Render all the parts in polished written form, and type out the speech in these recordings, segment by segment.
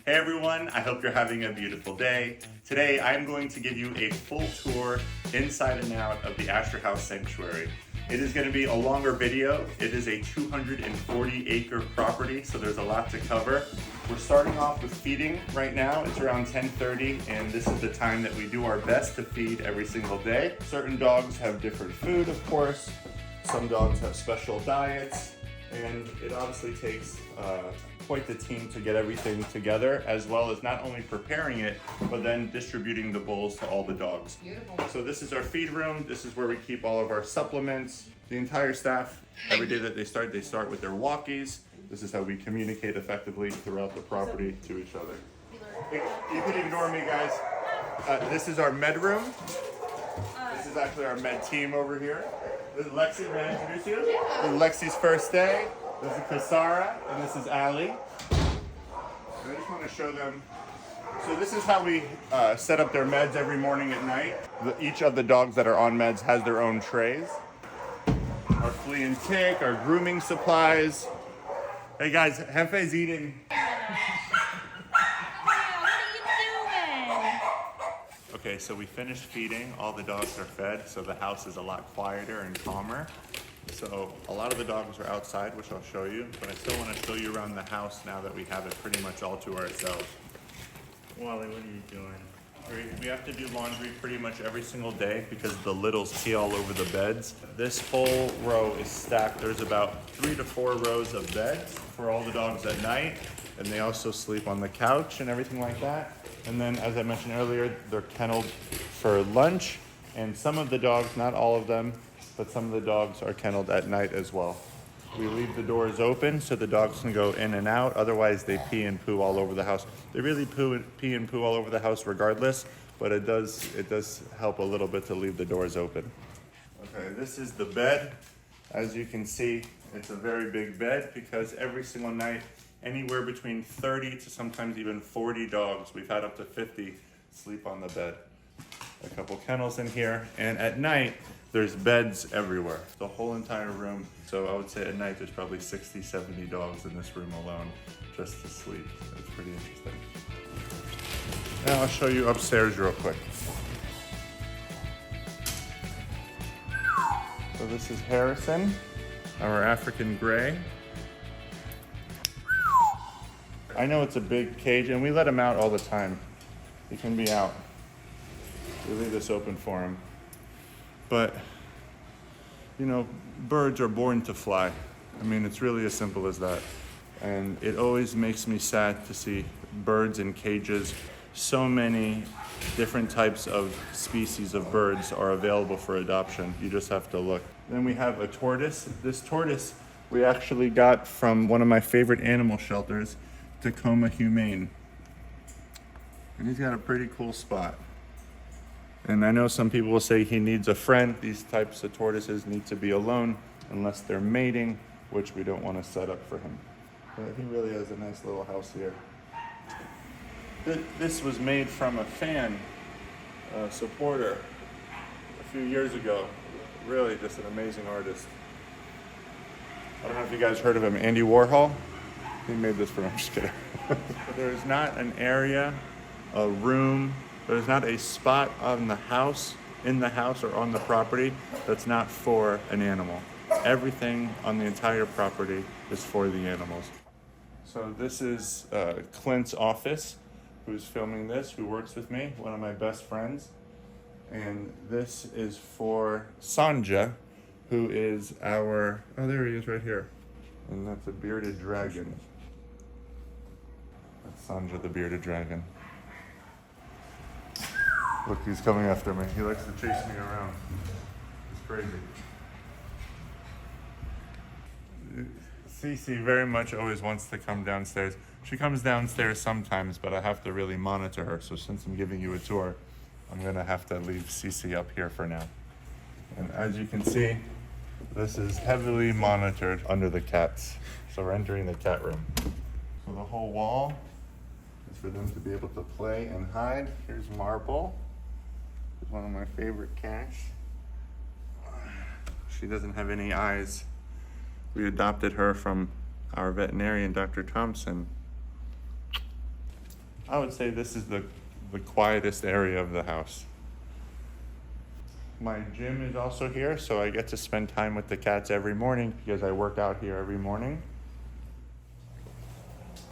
Hey everyone, I hope you're having a beautiful day. Today I'm going to give you a full tour inside and out of the Astor House Sanctuary. It is going to be a longer video. It is a 240 acre property, so there's a lot to cover. We're starting off with feeding right now. It's around 10:30 and this is the time that we do our best to feed every single day. Certain dogs have different food, of course. Some dogs have special diets, and it obviously takes quite the team to get everything together, as well as not only preparing it, but then distributing the bowls to all the dogs. Beautiful. So this is our feed room. This is where we keep all of our supplements. The entire staff, every day that they start with their walkies. This is how we communicate effectively throughout the property to each other. You can ignore me, guys. This is our med room. This is actually our med team over here. This is Lexi, may I introduce you? Yeah. This is Lexi's first day. This is Kasara, and this is Allie. I just want to show them. So this is how we set up their meds every morning and night. Each of the dogs that are on meds has their own trays. Our flea and tick, our grooming supplies. Hey guys, Hefe's eating. Okay, so we finished feeding. All the dogs are fed, so the house is a lot quieter and calmer. So a lot of the dogs are outside, which I'll show you, but I still want to show you around the house now that we have it pretty much all to ourselves. Wally, what are you doing? We have to do laundry pretty much every single day because the littles pee all over the beds. This whole row is stacked. There's about 3 to 4 rows of beds for all the dogs at night, and they also sleep on the couch and everything like that. And then, as I mentioned earlier, they're kenneled for lunch, and some of the dogs, not all of them, but some of the dogs are kenneled at night as well. We leave the doors open so the dogs can go in and out, otherwise they pee and poo all over the house. They really pee and poo all over the house regardless, but it does help a little bit to leave the doors open. Okay, this is the bed. As you can see, it's a very big bed because every single night, anywhere between 30 to sometimes even 40 dogs, we've had up to 50 sleep on the bed. A couple kennels in here, and at night, there's beds everywhere, the whole entire room. So I would say at night, there's probably 60, 70 dogs in this room alone just to sleep. It's pretty interesting. Now I'll show you upstairs real quick. So this is Harrison, our African gray. I know it's a big cage, and we let him out all the time. He can be out. We leave this open for him. But, you know, birds are born to fly. I mean, it's really as simple as that. And it always makes me sad to see birds in cages. So many different types of species of birds are available for adoption. You just have to look. Then we have a tortoise. This tortoise we actually got from one of my favorite animal shelters, Tacoma Humane. And he's got a pretty cool spot. And I know some people will say he needs a friend. These types of tortoises need to be alone unless they're mating, which we don't want to set up for him. But he really has a nice little house here. This was made from a fan, supporter, a few years ago. Really just an amazing artist. I don't know if you guys heard of him, Andy Warhol. He made this for him, I'm just kidding. There is not an area, a room, there's not a spot on the house, in the house or on the property that's not for an animal. Everything on the entire property is for the animals. So this is Clint's office, who's filming this, who works with me, one of my best friends. And this is for Sanja, who is our, oh there he is right here. And that's a bearded dragon. That's Sanja the bearded dragon. Look, he's coming after me. He likes to chase me around. It's crazy. Cece very much always wants to come downstairs. She comes downstairs sometimes, but I have to really monitor her. So since I'm giving you a tour, I'm gonna have to leave Cece up here for now. And as you can see, this is heavily monitored under the cats. So we're entering the cat room. So the whole wall is for them to be able to play and hide. Here's Marble. She's one of my favorite cats. She doesn't have any eyes. We adopted her from our veterinarian, Dr. Thompson. I would say this is the quietest area of the house. My gym is also here, so I get to spend time with the cats every morning because I work out here every morning.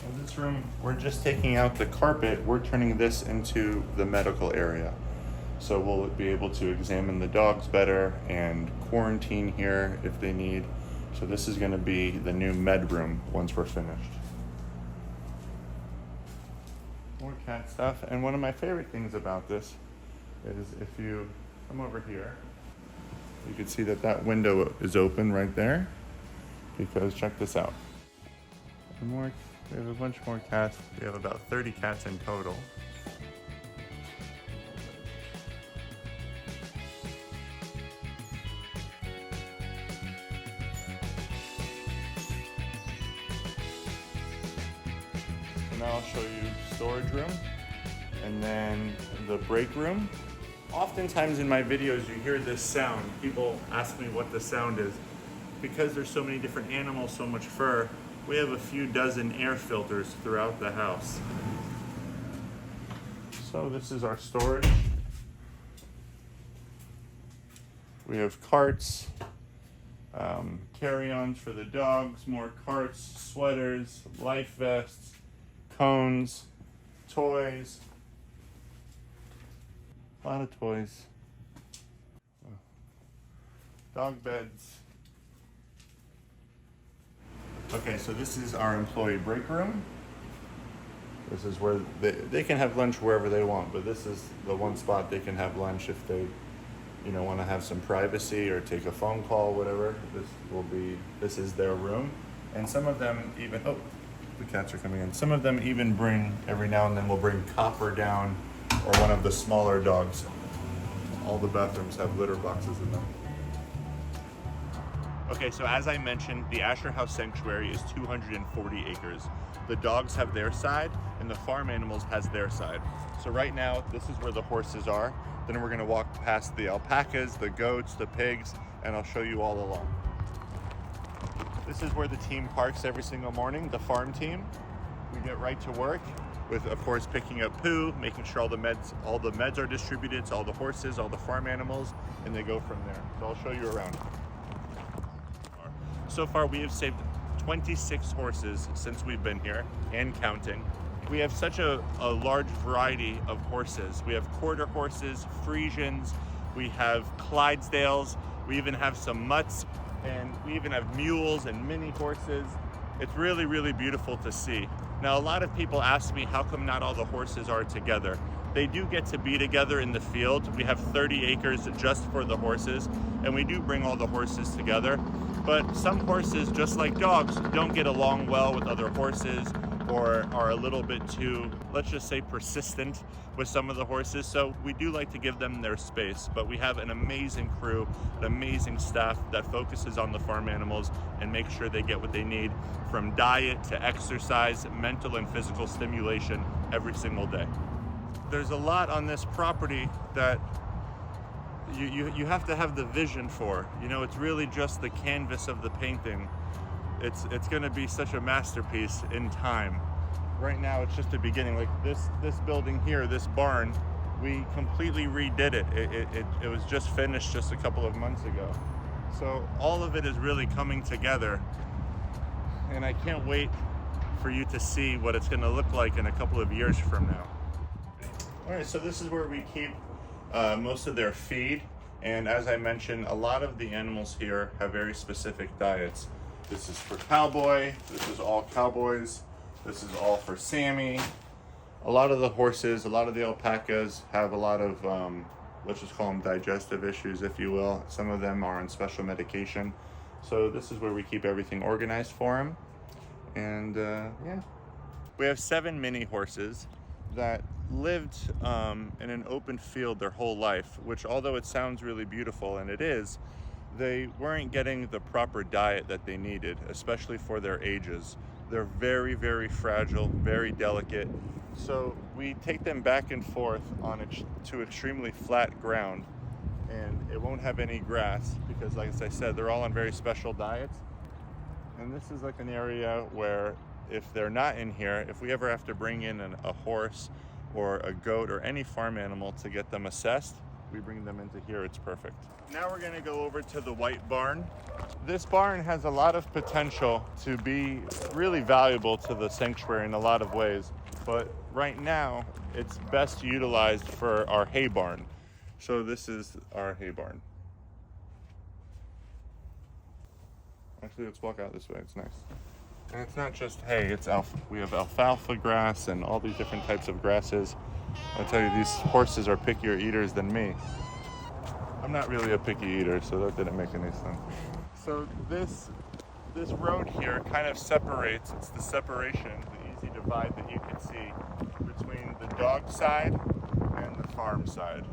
In this room, we're just taking out the carpet. We're turning this into the medical area. So we'll be able to examine the dogs better and quarantine here if they need. So this is going to be the new med room once we're finished. More cat stuff. And one of my favorite things about this is if you come over here, you can see that that window is open right there because check this out. We have a bunch more cats. We have about 30 cats in total. Now I'll show you storage room and then the break room. Oftentimes in my videos you hear this sound. People ask me what the sound is. Because there's so many different animals, so much fur, we have a few dozen air filters throughout the house. So this is our storage. We have carts, carry-ons for the dogs, more carts, sweaters, life vests, cones, toys, a lot of toys, dog beds. Okay, so this is our employee break room. This is where they can have lunch wherever they want, but this is the one spot they can have lunch if they, want to have some privacy or take a phone call, whatever. This is their room. And some of them even, oh, the cats are coming in. Some of them even every now and then will bring Copper down or one of the smaller dogs. All the bathrooms have litter boxes in them. Okay, so as I mentioned, the Asher House Sanctuary is 240 acres. The dogs have their side and the farm animals has their side. So right now, this is where the horses are. Then we're gonna walk past the alpacas, the goats, the pigs, and I'll show you all along. This is where the team parks every single morning, the farm team. We get right to work with, of course, picking up poo, making sure all the meds are distributed to all the horses, all the farm animals, and they go from there. So I'll show you around. So far, we have saved 26 horses since we've been here and counting. We have such a large variety of horses. We have quarter horses, Friesians, we have Clydesdales, we even have some mutts, and we even have mules and mini horses. It's really, really beautiful to see. Now, a lot of people ask me how come not all the horses are together. They do get to be together in the field. We have 30 acres just for the horses, and we do bring all the horses together. But some horses, just like dogs, don't get along well with other horses or are a little bit too, let's just say, persistent with some of the horses. So we do like to give them their space, but we have an amazing crew, an amazing staff that focuses on the farm animals and makes sure they get what they need from diet to exercise, mental and physical stimulation every single day. There's a lot on this property that you have to have the vision for. It's really just the canvas of the painting. It's going to be such a masterpiece in time. Right now, it's just the beginning. Like this building here, this barn, we completely redid it. It was just finished just a couple of months ago. So all of it is really coming together, and I can't wait for you to see what it's going to look like in a couple of years from now. All right, so this is where we keep most of their feed, and as I mentioned, a lot of the animals here have very specific diets. This is for Cowboy, this is all Cowboys, this is all for Sammy. A lot of the horses, a lot of the alpacas have a lot of, let's just call them digestive issues, if you will. Some of them are on special medication. So this is where we keep everything organized for them. And yeah. We have 7 mini horses that lived in an open field their whole life, which, although it sounds really beautiful, and it is, they weren't getting the proper diet that they needed, especially for their ages. They're very, very fragile, very delicate. So we take them back and forth to extremely flat ground, and it won't have any grass because, like I said, they're all on very special diets. And this is like an area where if they're not in here, if we ever have to bring in a horse or a goat or any farm animal to get them assessed, we bring them into here. It's perfect. Now we're gonna go over to the white barn. This barn has a lot of potential to be really valuable to the sanctuary in a lot of ways, but right now it's best utilized for our hay barn. So this is our hay barn. Actually, let's walk out this way, it's nice. And it's not just hay, we have alfalfa grass and all these different types of grasses. I'll tell you, these horses are pickier eaters than me. I'm not really a picky eater, so that didn't make any sense. So this road here kind of separates, it's the separation, the easy divide that you can see between the dog side and the farm side.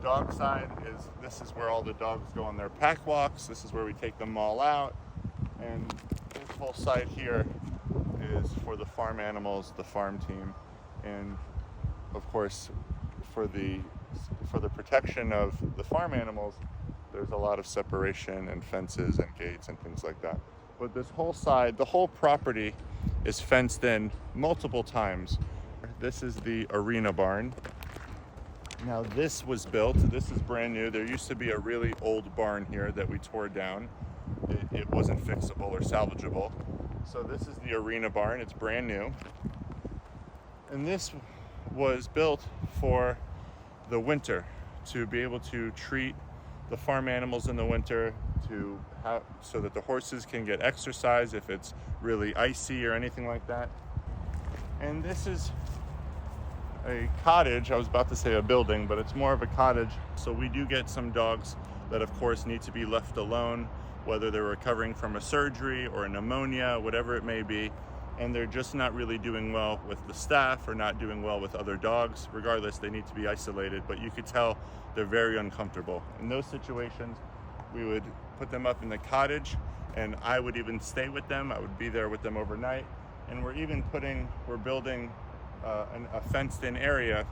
Dog side this is where all the dogs go on their pack walks, this is where we take them all out, and this whole side here is for the farm animals, the farm team, and of course for the protection of the farm animals, there's a lot of separation and fences and gates and things like that. But this whole side, the whole property is fenced in multiple times. This is the arena barn. Now this was built, this is brand new. There used to be a really old barn here that we tore down. It wasn't fixable or salvageable. So this is the arena barn, it's brand new. And this was built for the winter, to be able to treat the farm animals in the winter, so that the horses can get exercise if it's really icy or anything like that. And this is a cottage. I was about to say a building, but it's more of a cottage. So we do get some dogs that of course need to be left alone, whether they're recovering from a surgery or a pneumonia, whatever it may be, and they're just not really doing well with the staff or not doing well with other dogs. Regardless, they need to be isolated, but you could tell they're very uncomfortable. In those situations, we would put them up in the cottage, and I would even stay with them. I would be there with them overnight, and we're building a fenced-in area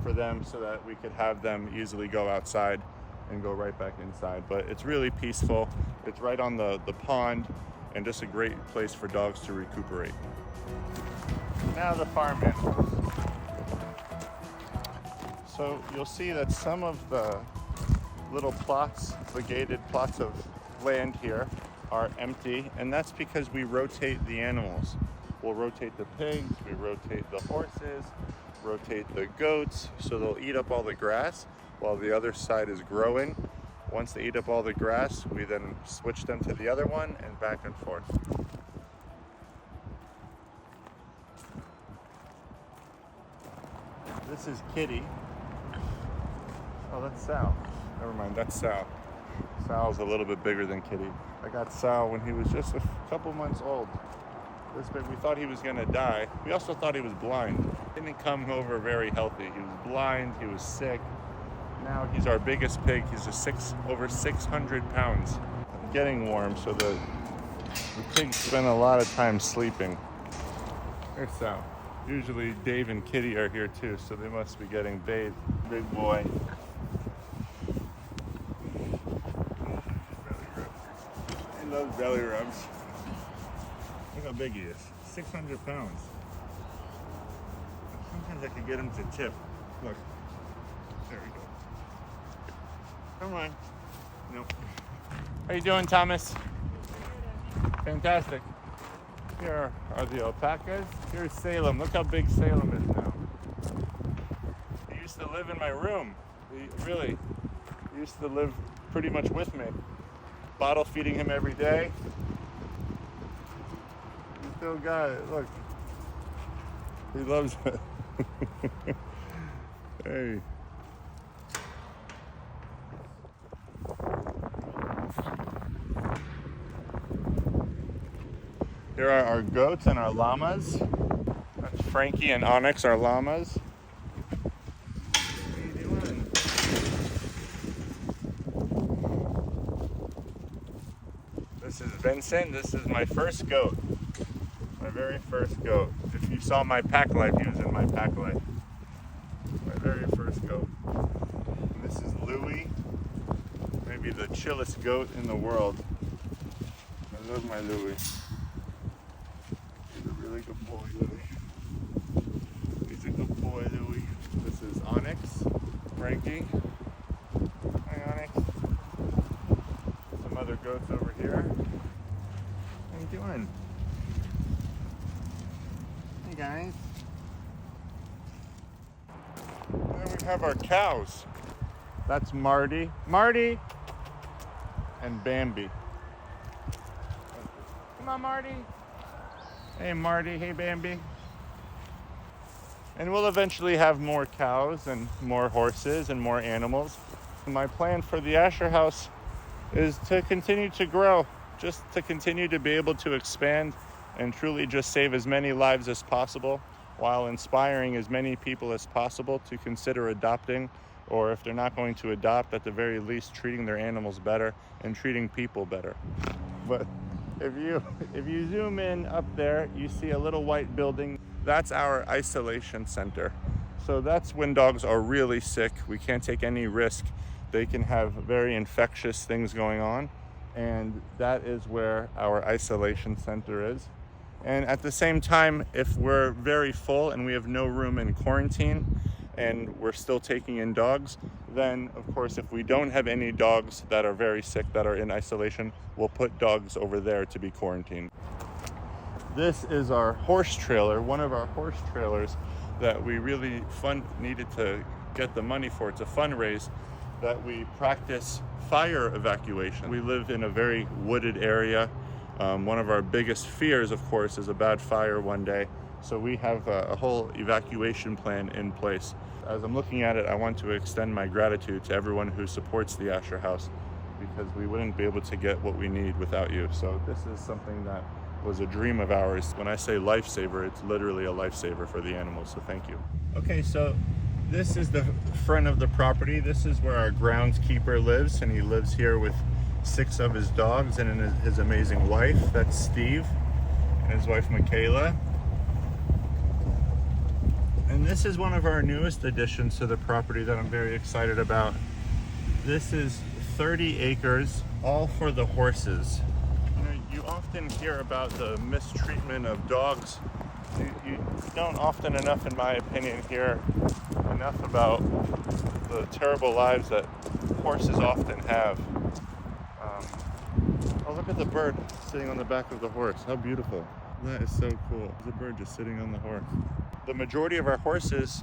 for them so that we could have them easily go outside and go right back inside. But it's really peaceful. It's right on the pond, and just a great place for dogs to recuperate. Now the farm animals. So you'll see that some of the little plots, the gated plots of land here, are empty, and that's because we rotate the animals. We'll rotate the pigs, we rotate the horses, rotate the goats, so they'll eat up all the grass while the other side is growing. Once they eat up all the grass, we then switch them to the other one and back and forth. This is Kitty. Oh, that's Sal. Never mind, that's Sal. Sal's a little bit bigger than Kitty. I got Sal when he was just a couple months old. This big. We thought he was gonna die. We also thought he was blind. He didn't come over very healthy. He was blind, he was sick. Now he's our biggest pig. He's over 600 pounds. Getting warm, so the pigs spend a lot of time sleeping. There's Sal. Usually Dave and Kitty are here too, so they must be getting bathed. Big boy. He loves belly rubs. Look how big he is. 600 pounds. Sometimes I could get him to tip. Look. There we go. Come on. Nope. How you doing, Thomas? Fantastic. Here are the alpacas. Here's Salem. Look how big Salem is now. He used to live in my room. He used to live pretty much with me. Bottle feeding him every day. He still got it. Look. He loves it. Hey. Here are our goats and our llamas. That's Frankie and Onyx, our llamas. What are you doing? This is Vincent. This is my first goat. My very first goat. If you saw my pack life, he was in my pack life. My very first goat. And this is Louie. Maybe the chillest goat in the world. I love my Louie. really good boy, Louie. He's a good boy, Louie. This is Onyx, Frankie. Hi, Onyx. Some other goats over here. How you doing? Hey, guys. And then we have our cows. That's Marty. Marty! And Bambi. Come on, Marty. Hey, Marty. Hey, Bambi. And we'll eventually have more cows and more horses and more animals. My plan for the Asher house is to continue to grow, just to continue to be able to expand and truly just save as many lives as possible while inspiring as many people as possible to consider adopting, or if they're not going to adopt, at the very least treating their animals better and treating people better. But if you zoom in up there, you see a little white building. That's our isolation center. So that's when dogs are really sick. We can't take any risk. They can have very infectious things going on. And that is where our isolation center is. And at the same time, if we're very full and we have no room in quarantine and we're still taking in dogs, then of course, if we don't have any dogs that are very sick that are in isolation, we'll put dogs over there to be quarantined. This is our horse trailer, one of our horse trailers that we really needed to get the money for, to fundraise, that we practice fire evacuation. We live in a very wooded area. One of our biggest fears, of course, is a bad fire one day. So we have a whole evacuation plan in place. As I'm looking at it, I want to extend my gratitude to everyone who supports the Asher House, because we wouldn't be able to get what we need without you. So this is something that was a dream of ours. When I say lifesaver, it's literally a lifesaver for the animals, so thank you. Okay, so this is the front of the property. This is where our groundskeeper lives, and he lives here with 6 of his dogs and his amazing wife. That's Steve, and his wife Michaela. And this is one of our newest additions to the property that I'm very excited about. This is 30 acres, all for the horses. You often hear about the mistreatment of dogs. You don't often enough, in my opinion, hear enough about the terrible lives that horses often have. Oh, look at the bird sitting on the back of the horse. How beautiful. That is so cool. There's a bird just sitting on the horse. The majority of our horses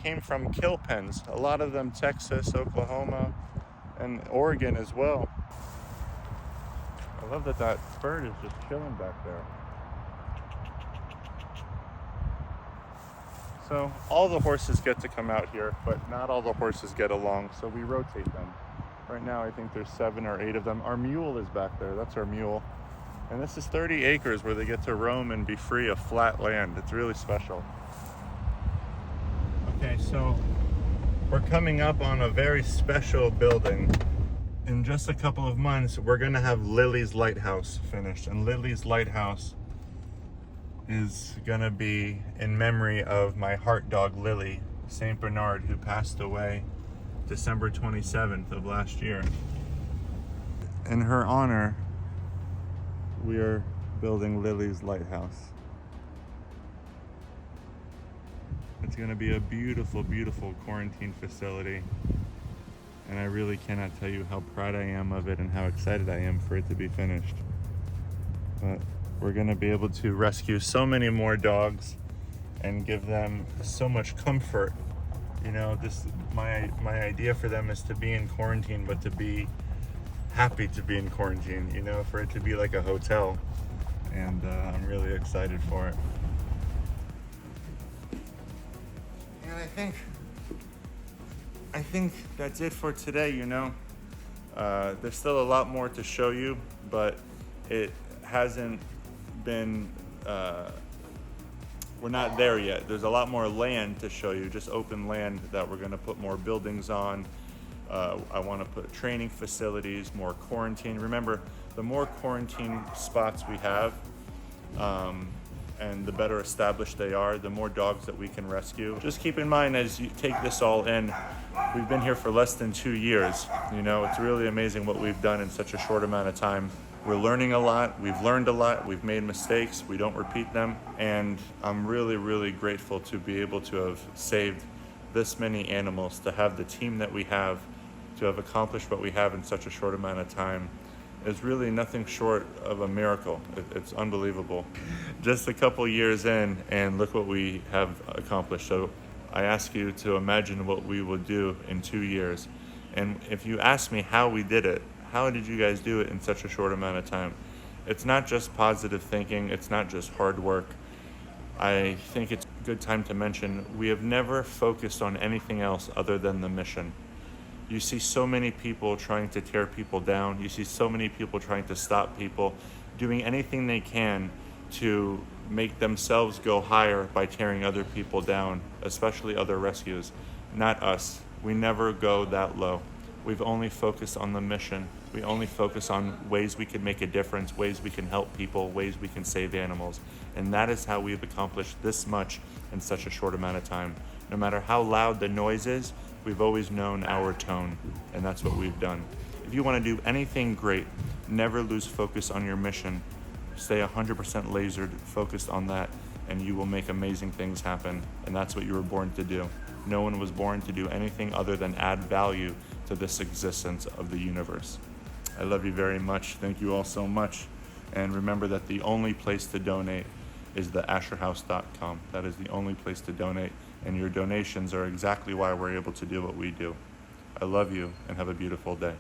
came from kill pens. A lot of them Texas, Oklahoma, and Oregon as well. I love that that bird is just chilling back there. So all the horses get to come out here, but not all the horses get along, so we rotate them. Right now I think there's 7 or 8 of them. Our mule is back there. That's our mule. And this is 30 acres where they get to roam and be free of flat land. It's really special. Okay, so we're coming up on a very special building. In just a couple of months, we're gonna have Lily's Lighthouse finished. And Lily's Lighthouse is gonna be in memory of my heart dog, Lily, Saint Bernard, who passed away December 27th of last year. In her honor, we are building Lily's Lighthouse. It's going to be a beautiful, beautiful quarantine facility. And I really cannot tell you how proud I am of it and how excited I am for it to be finished. But we're going to be able to rescue so many more dogs and give them so much comfort. You know, my idea for them is to be in quarantine, but to be happy to be in quarantine, you know, for it to be like a hotel. And I'm really excited for it. And I think that's it for today, you know. There's still a lot more to show you, but it hasn't been, we're not there yet. There's a lot more land to show you, just open land that we're gonna put more buildings on. I want to put training facilities, more quarantine. Remember, the more quarantine spots we have, and the better established they are, the more dogs that we can rescue. Just keep in mind as you take this all in, we've been here for less than 2 years. You know, it's really amazing what we've done in such a short amount of time. We're learning a lot, we've learned a lot, we've made mistakes, we don't repeat them, and I'm really, really grateful to be able to have saved this many animals, to have the team that we have, to have accomplished what we have in such a short amount of time is really nothing short of a miracle. It's unbelievable. Just a couple years in, and look what we have accomplished. So I ask you to imagine what we will do in 2 years. And if you ask me how we did it, how did you guys do it in such a short amount of time? It's not just positive thinking, it's not just hard work. I think it's a good time to mention we have never focused on anything else other than the mission. You see so many people trying to tear people down. You see so many people trying to stop people, doing anything they can to make themselves go higher by tearing other people down, especially other rescues. Not us. We never go that low. We've only focused on the mission. We only focus on ways we can make a difference, ways we can help people, ways we can save animals. And that is how we've accomplished this much in such a short amount of time. No matter how loud the noise is, we've always known our tone, and that's what we've done. If you want to do anything great, never lose focus on your mission. Stay 100% lasered, focused on that, and you will make amazing things happen. And that's what you were born to do. No one was born to do anything other than add value to this existence of the universe. I love you very much. Thank you all so much. And remember that the only place to donate is the asherhouse.com. That is the only place to donate. And your donations are exactly why we're able to do what we do. I love you and have a beautiful day.